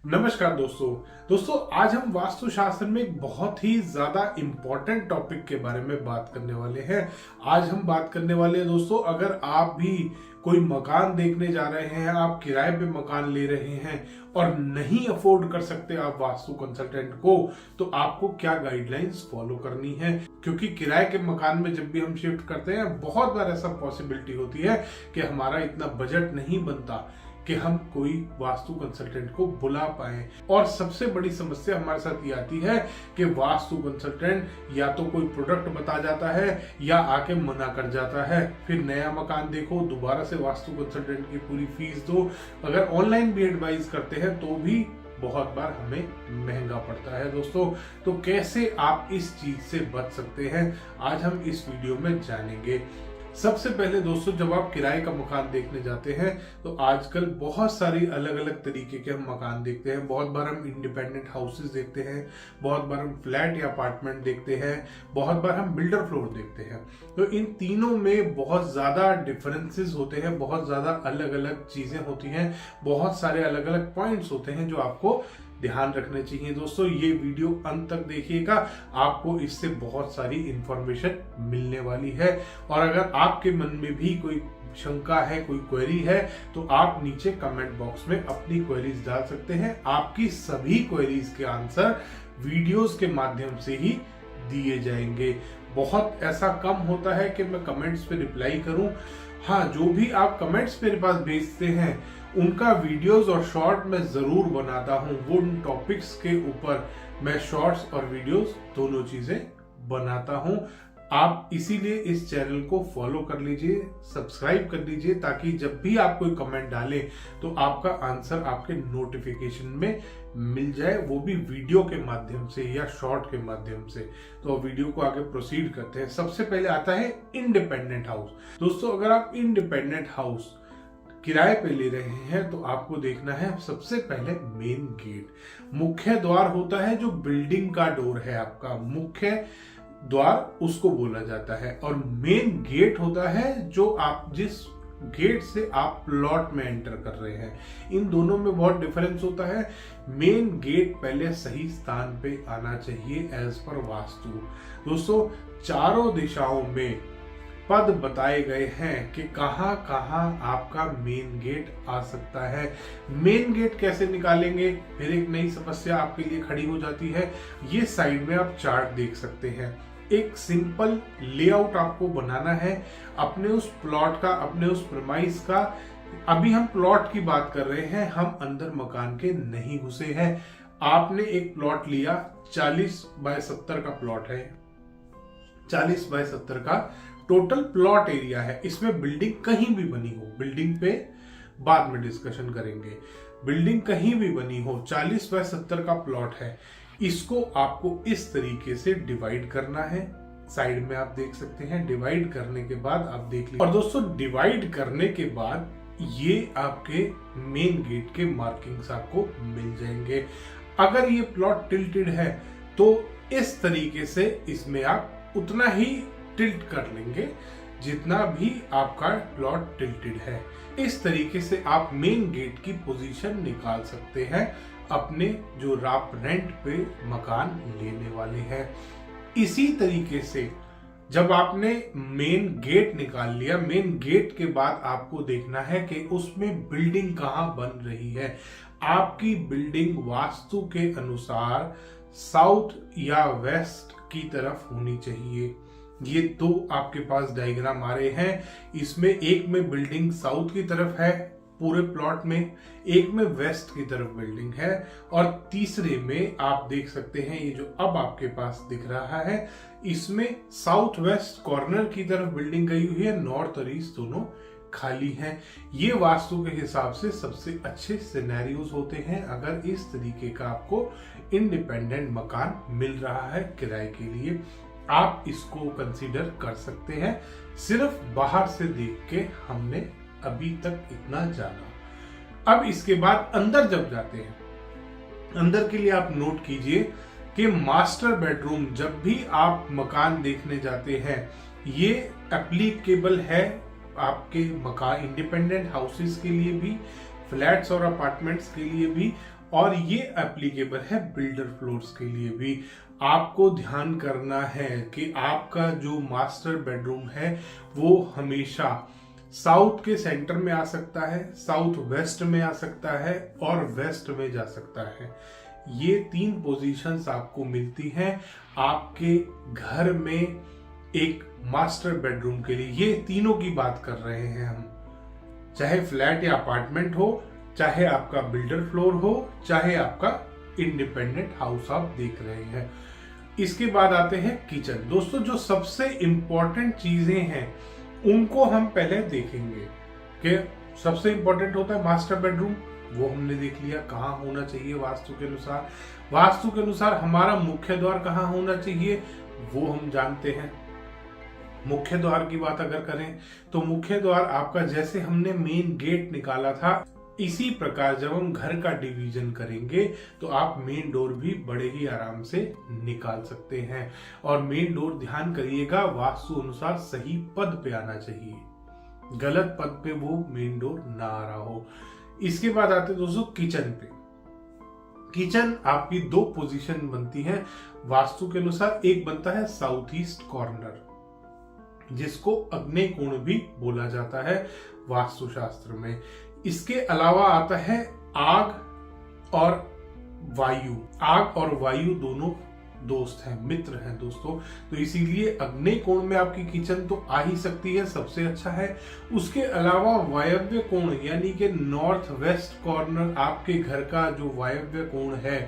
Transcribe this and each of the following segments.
नमस्कार दोस्तों आज हम वास्तुशास्त्र में एक बहुत ही ज्यादा इंपॉर्टेंट टॉपिक के बारे में बात करने वाले हैं। आज हम बात करने वाले हैं दोस्तों, अगर आप भी कोई मकान देखने जा रहे हैं, आप किराए पे मकान ले रहे हैं और नहीं अफोर्ड कर सकते आप वास्तु कंसल्टेंट को, तो आपको क्या गाइडलाइंस फॉलो करनी है। क्योंकि किराए के मकान में जब भी हम शिफ्ट करते हैं, बहुत बार ऐसा पॉसिबिलिटी होती है कि हमारा इतना बजट नहीं बनता कि हम कोई वास्तु कंसल्टेंट को बुला पाए। और सबसे बड़ी समस्या हमारे साथ ये आती है कि वास्तु कंसल्टेंट या तो कोई प्रोडक्ट बता जाता है या आके मना कर जाता है। फिर नया मकान देखो, दोबारा से वास्तु कंसल्टेंट की पूरी फीस दो। अगर ऑनलाइन भी एडवाइस करते हैं तो भी बहुत बार हमें महंगा पड़ता है दोस्तों। तो कैसे आप इस चीज से बच सकते हैं, आज हम इस वीडियो में जानेंगे। सबसे पहले दोस्तों, जब आप किराए का मकान देखने जाते हैं तो आजकल बहुत सारी अलग अलग तरीके के हम मकान देखते हैं। बहुत बार हम इंडिपेंडेंट हाउसेस देखते हैं, बहुत बार हम फ्लैट या अपार्टमेंट देखते हैं, बहुत बार हम बिल्डर फ्लोर देखते हैं। तो इन तीनों में बहुत ज्यादा डिफरेंसेस होते हैं, बहुत ज्यादा अलग अलग चीजें होती हैं, बहुत सारे अलग अलग पॉइंट्स होते हैं जो आपको ध्यान रखने चाहिए। दोस्तों ये वीडियो अंत तक देखिएगा, आपको इससे बहुत सारी इंफॉर्मेशन मिलने वाली है। और अगर आपके मन में भी कोई शंका है, कोई क्वेरी है, तो आप नीचे कमेंट बॉक्स में अपनी क्वेरीज डाल सकते हैं। आपकी सभी क्वेरीज के आंसर वीडियोस के माध्यम से ही दिए जाएंगे। बहुत ऐसा कम होता है कि मैं कमेंट्स पे रिप्लाई करूं। हाँ, जो भी आप कमेंट्स मेरे पास भेजते हैं उनका वीडियोस और शॉर्ट मैं जरूर बनाता हूं। वो उन टॉपिक्स के ऊपर मैं शॉर्ट्स और वीडियोस दोनों चीजें बनाता हूं। आप इसीलिए इस चैनल को फॉलो कर लीजिए, सब्सक्राइब कर लीजिए, ताकि जब भी आप कोई कमेंट डालें तो आपका आंसर आपके नोटिफिकेशन में मिल जाए, वो भी वीडियो के माध्यम से या शॉर्ट के माध्यम से। तो वीडियो को आगे प्रोसीड करते हैं। सबसे पहले आता है इंडिपेंडेंट हाउस। दोस्तों अगर आप इंडिपेंडेंट हाउस किराए पे ले रहे हैं तो आपको देखना है सबसे पहले मेन गेट। मुख्य द्वार होता है जो बिल्डिंग का डोर है, आपका मुख्य द्वार उसको बोला जाता है। और मेन गेट होता है जो आप जिस गेट से आप प्लॉट में एंटर कर रहे हैं। इन दोनों में बहुत डिफरेंस होता है। मेन गेट पहले सही स्थान पे आना चाहिए एज पर वास्तु। दोस्तों चारों दिशाओं में पद बताए गए हैं कि कहां कहां आपका मेन गेट आ सकता है। मेन गेट कैसे निकालेंगे, फिर एक नई समस्या आपके लिए खड़ी हो जाती है। ये साइड में आप चार्ट देख सकते हैं। एक सिंपल लेआउट आपको बनाना है अपने उस प्लॉट का, अपने उस प्रेमाइस का। अभी हम प्लॉट की बात कर रहे हैं, हम अंदर मकान के नहीं घुसे हैं। आपने एक प्लॉट लिया, 40 बाय 70 का प्लॉट है, 40 बाय 70 का टोटल प्लॉट एरिया है। इसमें बिल्डिंग कहीं भी बनी हो, बिल्डिंग पे बाद में डिस्कशन करेंगे, बिल्डिंग कहीं भी बनी हो, 40 बाय 70 का प्लॉट है। इसको आपको इस तरीके से डिवाइड करना है। साइड में आप देख सकते हैं। डिवाइड करने के बाद आप देख लीजिए। और दोस्तों डिवाइड करने के बाद ये आपके मेन गेट के मार्किंग्स आपको मिल जाएंगे। अगर ये प्लॉट टिल्टेड है तो इस तरीके से इसमें आप उतना ही टिल्ट कर लेंगे जितना भी आपका प्लॉट टिल्टेड है। इस तरीके से आप मेन गेट की पोजीशन निकाल सकते हैं अपने जो आप रेंट पे मकान लेने वाले हैं। इसी तरीके से जब आपने मेन गेट निकाल लिया, मेन गेट के बाद आपको देखना है कि उसमें बिल्डिंग कहां बन रही है। आपकी बिल्डिंग वास्तु के अनुसार साउथ या वेस्ट की तरफ होनी चाहिए। ये दो आपके पास डायग्राम आ रहे हैं। इसमें एक में बिल्डिंग साउथ की तरफ है पूरे प्लॉट में, एक में वेस्ट की तरफ बिल्डिंग है, और तीसरे में आप देख सकते हैं ये जो अब आपके पास दिख रहा है, इसमें साउथ वेस्ट कॉर्नर की तरफ बिल्डिंग गई हुई है, नॉर्थ और ईस्ट दोनों खाली हैं। ये वास्तु के हिसाब से सबसे अच्छे सिनेरियोज होते हैं अगर इस तरीके का आपको इंडिपेंडेंट मकान मिल रहा है किराए के लिए। आप इसको कंसीडर कर सकते हैं। सिर्फ बाहर से देख के हमने अभी तक इतना जाना। अब इसके बाद अंदर जब जाते हैं, अंदर के लिए आप नोट कीजिए कि मास्टर बेडरूम जब भी आप मकान देखने जाते हैं, ये एप्लीकेबल है आपके मकान इंडिपेंडेंट हाउसेस के लिए भी, फ्लैट्स और अपार्टमेंट्स के लिए भी, और ये एप्लीकेबल है बिल्डर फ्लोर्स के लिए भी। आपको ध्यान करना है कि आपका जो मास्टर बेडरूम है वो हमेशा साउथ के सेंटर में आ सकता है, साउथ वेस्ट में आ सकता है और वेस्ट में जा सकता है। ये 3 पोजीशंस आपको मिलती हैं आपके घर में एक मास्टर बेडरूम के लिए। ये तीनों की बात कर रहे हैं हम, चाहे फ्लैट या अपार्टमेंट हो, चाहे आपका बिल्डर फ्लोर हो, चाहे आपका इंडिपेंडेंट हाउस आप देख रहे हैं। इसके बाद आते हैं किचन। दोस्तों जो सबसे इंपॉर्टेंट चीजें हैं उनको हम पहले देखेंगे कि सबसे इंपॉर्टेंट होता है मास्टर बेडरूम, वो हमने देख लिया कहाँ होना चाहिए वास्तु के अनुसार। वास्तु के अनुसार हमारा मुख्य द्वार कहाँ होना चाहिए वो हम जानते हैं। मुख्य द्वार की बात अगर करें तो मुख्य द्वार आपका जैसे हमने मेन गेट निकाला था, इसी प्रकार जब हम घर का डिवीजन करेंगे तो आप मेन डोर भी बड़े ही आराम से निकाल सकते हैं। और मेन डोर ध्यान करिएगा वास्तु अनुसार सही पद पे आना चाहिए, गलत पद पे वो मेन डोर ना आ रहा हो। इसके बाद आते दोस्तों किचन पे। किचन आपकी 2 पोजीशन बनती है वास्तु के अनुसार। एक बनता है साउथ ईस्ट कॉर्नर जिसको अग्नि कोण भी बोला जाता है वास्तुशास्त्र में। इसके अलावा आता है आग और वायु। आग और वायु दोनों दोस्त हैं, मित्र हैं दोस्तों, तो इसीलिए अग्नि कोण में आपकी किचन तो आ ही सकती है, सबसे अच्छा है। उसके अलावा वायव्य कोण यानी कि नॉर्थ वेस्ट कॉर्नर आपके घर का जो वायव्य कोण है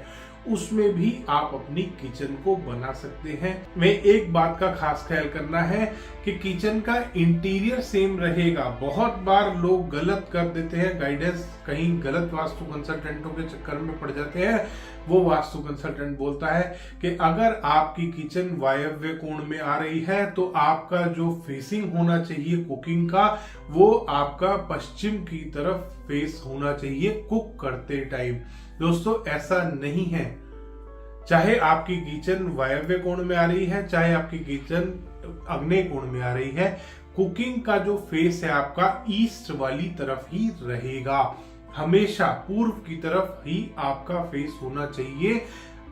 उसमें भी आप अपनी किचन को बना सकते हैं। में एक बात का खास ख्याल करना है कि किचन का इंटीरियर सेम रहेगा। बहुत बार लोग गलत कर देते हैं, गाइडेंस कहीं गलत वास्तु कंसल्टेंटों के चक्कर में पड़ जाते हैं। वो वास्तु कंसल्टेंट बोलता है कि अगर आपकी किचन वायव्य कोण में आ रही है तो आपका जो फेसिंग होना चाहिए कुकिंग का वो आपका पश्चिम की तरफ फेस होना चाहिए कुक करते टाइम। दोस्तों ऐसा नहीं है, चाहे आपकी किचन वायव्य कोण में आ रही है चाहे आपकी किचन आग्नेय कोण में आ रही है, कुकिंग का जो फेस है आपका ईस्ट वाली तरफ ही रहेगा। हमेशा पूर्व की तरफ ही आपका फेस होना चाहिए।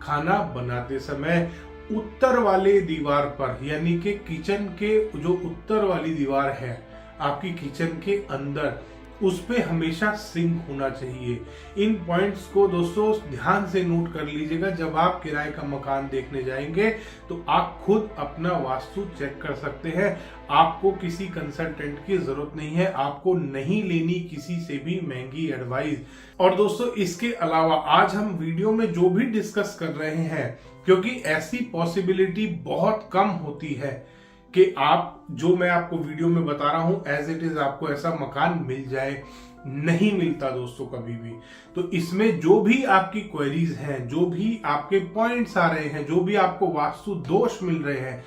खाना बनाते समय उत्तर वाले दीवार पर यानी कि किचन के जो उत्तर वाली दीवार है आपकी किचन के अंदर, उस पे हमेशा सिंक होना चाहिए। इन पॉइंट्स को दोस्तों ध्यान से नोट कर लीजिएगा। जब आप किराए का मकान देखने जाएंगे तो आप खुद अपना वास्तु चेक कर सकते हैं। आपको किसी कंसल्टेंट की जरूरत नहीं है, आपको नहीं लेनी किसी से भी महंगी एडवाइस। और दोस्तों इसके अलावा आज हम वीडियो में जो भी डिस्कस कर रहे हैं, क्योंकि ऐसी पॉसिबिलिटी बहुत कम होती है कि आप जो मैं आपको वीडियो में बता रहा हूं एज इट इज आपको ऐसा मकान मिल जाए, नहीं मिलता दोस्तों कभी भी। तो इसमें जो भी आपकी क्वेरीज हैं, जो भी आपके पॉइंट्स आ रहे हैं, जो भी आपको वास्तु दोष मिल रहे हैं,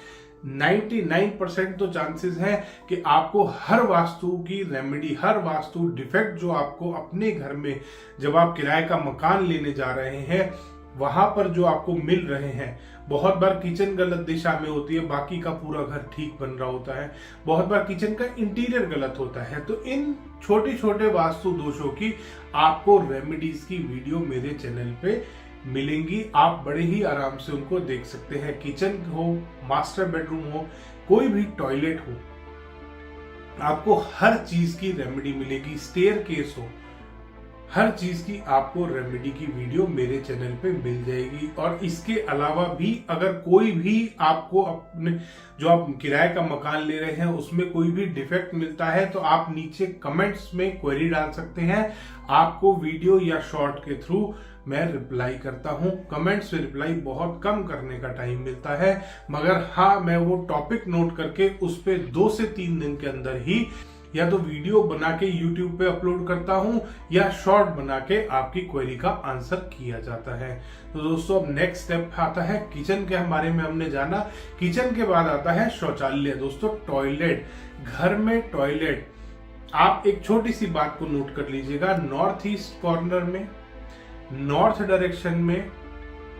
99% तो चांसेस है कि आपको हर वास्तु की रेमेडी, हर वास्तु डिफेक्ट जो आपको अपने घर में जब आप किराए का मकान लेने जा रहे हैं वहां पर जो आपको मिल रहे हैं। बहुत बार किचन गलत दिशा में होती है, बाकी का पूरा घर ठीक बन रहा होता है। बहुत बार किचन का इंटीरियर गलत होता है। तो इन छोटे छोटे वास्तु दोषों की आपको रेमेडीज की वीडियो मेरे चैनल पे मिलेंगी। आप बड़े ही आराम से उनको देख सकते हैं। किचन हो, मास्टर बेडरूम हो, कोई भी टॉयलेट हो, आपको हर चीज की रेमेडी मिलेगी। स्टेयरकेस हो, हर चीज की आपको रेमेडी की वीडियो मेरे चैनल पे मिल जाएगी। और इसके अलावा भी अगर कोई भी आपको अपने जो आप किराए का मकान ले रहे हैं उसमें कोई भी डिफेक्ट मिलता है तो आप नीचे कमेंट्स में क्वेरी डाल सकते हैं। आपको वीडियो या शॉर्ट के थ्रू मैं रिप्लाई करता हूं। कमेंट्स में रिप्लाई बहुत कम करने का टाइम मिलता है, मगर हाँ मैं वो टॉपिक नोट करके उस पे 2 से 3 दिन के अंदर ही या तो वीडियो बना के YouTube पे अपलोड करता हूं या शॉर्ट बना के आपकी क्वेरी का आंसर किया जाता है। तो दोस्तों अब नेक्स्ट स्टेप आता है किचन के बारे में हमने जाना। किचन के बाद आता है शौचालय। दोस्तों टॉयलेट, घर में टॉयलेट, आप एक छोटी सी बात को नोट कर लीजिएगा। नॉर्थ ईस्ट कॉर्नर में, नॉर्थ डायरेक्शन में,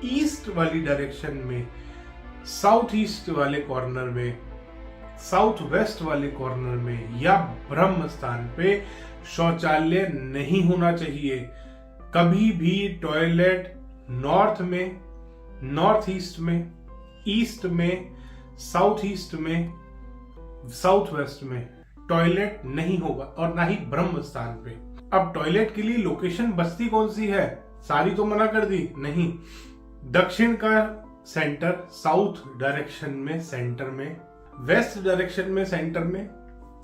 ईस्ट वाली डायरेक्शन में, साउथ ईस्ट वाले कॉर्नर में, साउथ वेस्ट वाले कॉर्नर में या ब्रह्म स्थान पे शौचालय नहीं होना चाहिए। कभी भी टॉयलेट नॉर्थ में, नॉर्थ ईस्ट में, ईस्ट में, साउथ ईस्ट में, साउथ वेस्ट में टॉयलेट नहीं होगा और ना ही ब्रह्म स्थान पे। अब टॉयलेट के लिए लोकेशन बस्ती कौन सी है? सारी तो मना कर दी, नहीं। दक्षिण का सेंटर, साउथ डायरेक्शन में सेंटर में, वेस्ट डायरेक्शन में सेंटर में,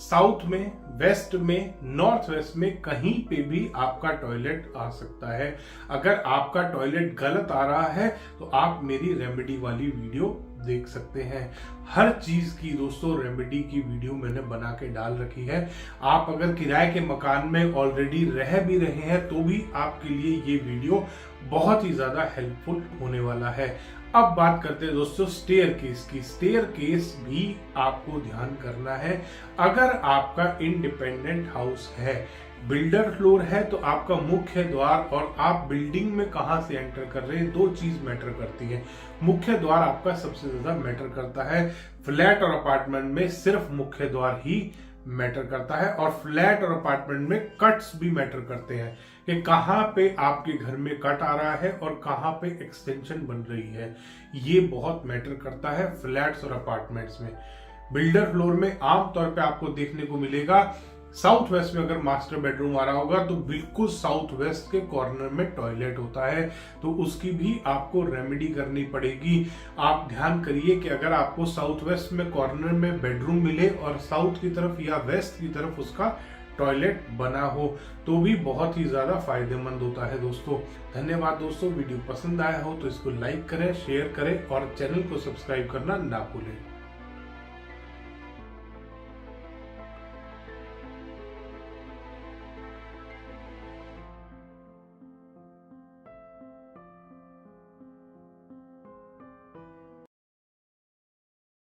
साउथ में, वेस्ट में, नॉर्थ वेस्ट में कहीं पे भी आपका टॉयलेट आ सकता है। अगर आपका टॉयलेट गलत आ रहा है तो आप मेरी रेमेडी वाली वीडियो देख सकते हैं। हर चीज की दोस्तों रेमेडी की वीडियो मैंने बना के डाल रखी है। आप अगर किराए के मकान में ऑलरेडी रह भी रहे हैं तो भी आपके लिए ये वीडियो बहुत ही ज्यादा हेल्पफुल होने वाला है। अब बात करते हैं दोस्तों स्टेयर केस की। स्टेयर केस भी आपको ध्यान करना है। अगर आपका इंडिपेंडेंट हाउस है, बिल्डर फ्लोर है, तो आपका मुख्य द्वार और आप बिल्डिंग में कहां से एंटर कर रहे हैं, दो चीज मैटर करती है। मुख्य द्वार आपका सबसे ज्यादा मैटर करता है। फ्लैट और अपार्टमेंट में सिर्फ मुख्य द्वार ही मैटर करता है और फ्लैट और अपार्टमेंट में कट्स भी मैटर करते हैं कि कहां पे आपके घर में कट आ रहा है और कहां पे एक्सटेंशन बन रही है। ये बहुत मैटर करता है फ्लैट्स और अपार्टमेंट्स में। बिल्डर फ्लोर में आमतौर पे आपको देखने को मिलेगा साउथ वेस्ट में अगर मास्टर बेडरूम आ रहा होगा तो बिल्कुल साउथ वेस्ट के कॉर्नर में टॉयलेट होता है, तो उसकी भी आपको रेमेडी करनी पड़ेगी। आप ध्यान करिए कि अगर आपको साउथ वेस्ट में कॉर्नर में बेडरूम मिले और साउथ की तरफ या वेस्ट की तरफ उसका टॉयलेट बना हो तो भी बहुत ही ज्यादा फायदेमंद होता है दोस्तों। धन्यवाद दोस्तों, वीडियो पसंद आया हो तो इसको लाइक करें, शेयर करें और चैनल को सब्सक्राइब करना ना भूलें।